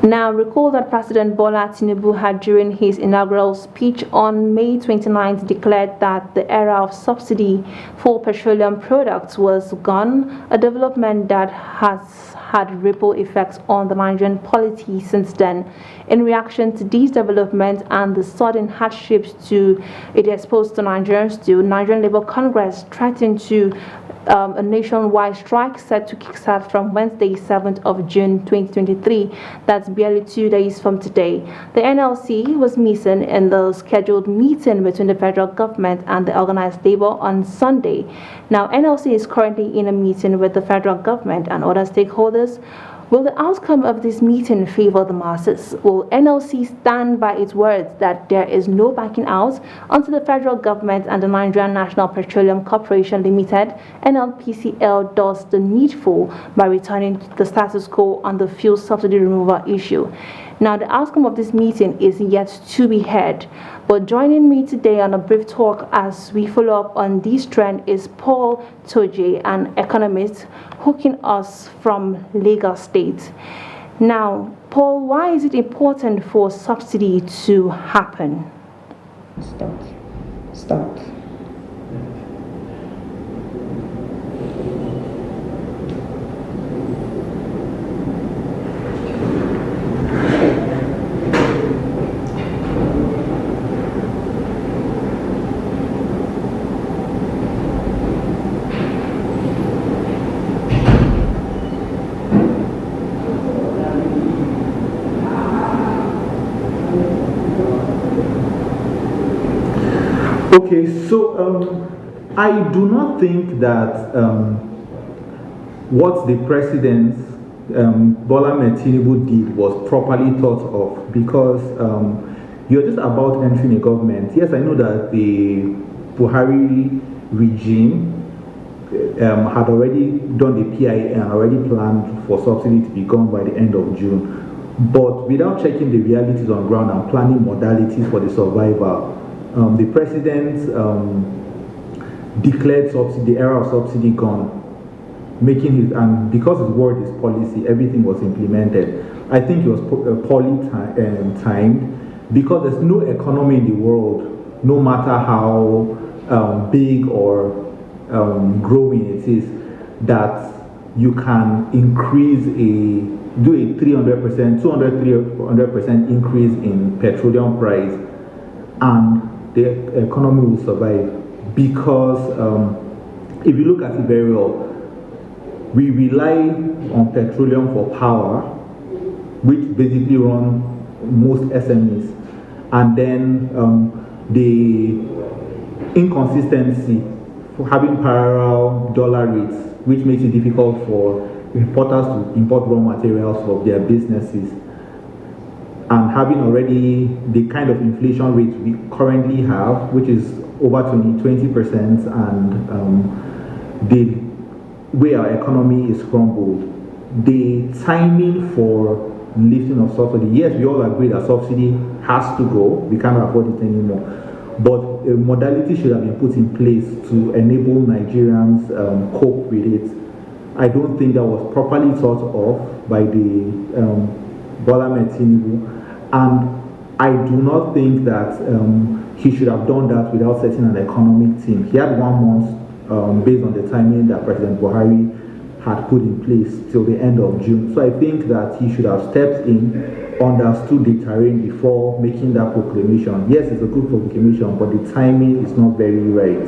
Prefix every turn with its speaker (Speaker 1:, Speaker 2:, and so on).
Speaker 1: Now, recall that President Bola Tinubu had, during his inaugural speech on May 29th, declared that the era of subsidy for petroleum products was gone, a development that has had ripple effects on the Nigerian polity since then. In reaction to these developments and the sudden hardships it exposed to Nigerians to, Nigerian Labour Congress threatened to a nationwide strike set to kickstart from Wednesday, 7th of June 2023. That's barely 2 days from today. The NLC was missing in the scheduled meeting between the federal government and the organized labor on Sunday. Now, NLC is currently in a meeting with the federal government and other stakeholders. Will the outcome of this meeting favor the masses? Will NLC stand by its words that there is no backing out until the federal government and the Nigerian National Petroleum Corporation Limited, NLPCL, does the needful by returning to the status quo on the fuel subsidy removal issue? Now, the outcome of this meeting is yet to be heard. But joining me today on a brief talk as we follow up on this trend is Paul Toje, an economist, hooking us from Lagos State. Now, Paul, why is it important for subsidy to happen?
Speaker 2: Start.
Speaker 3: Okay, so I do not think that what the president Bola Tinubu did was properly thought of, because you're just about entering a government. Yes, I know that the Buhari regime had already done the PIA and already planned for subsidy to be gone by the end of June. But without checking the realities on ground and planning modalities for the survival, the president declared the era of subsidy gone, and because his word is policy, everything was implemented. I think it was poorly timed, because there's no economy in the world, no matter how big or growing it is, that you can do a 300%, 200% increase in petroleum price, and the economy will survive. Because if you look at it very well, we rely on petroleum for power, which basically run most SMEs, and then the inconsistency for having parallel dollar rates, which makes it difficult for importers to import raw materials for their businesses, and having already the kind of inflation rate we currently have, which is over 20%, and the way our economy is crumbled, the timing for lifting of subsidy, yes, we all agree that subsidy has to go, we can't afford it anymore, but a modality should have been put in place to enable Nigerians cope with it. I don't think that was properly thought of by the Bola Tinubu, and I do not think that he should have done that without setting an economic team. He had 1 month based on the timing that President Buhari had put in place till the end of June. So I think that he should have stepped in, understood the terrain before making that proclamation. Yes, it's a good proclamation, but the timing is not very right.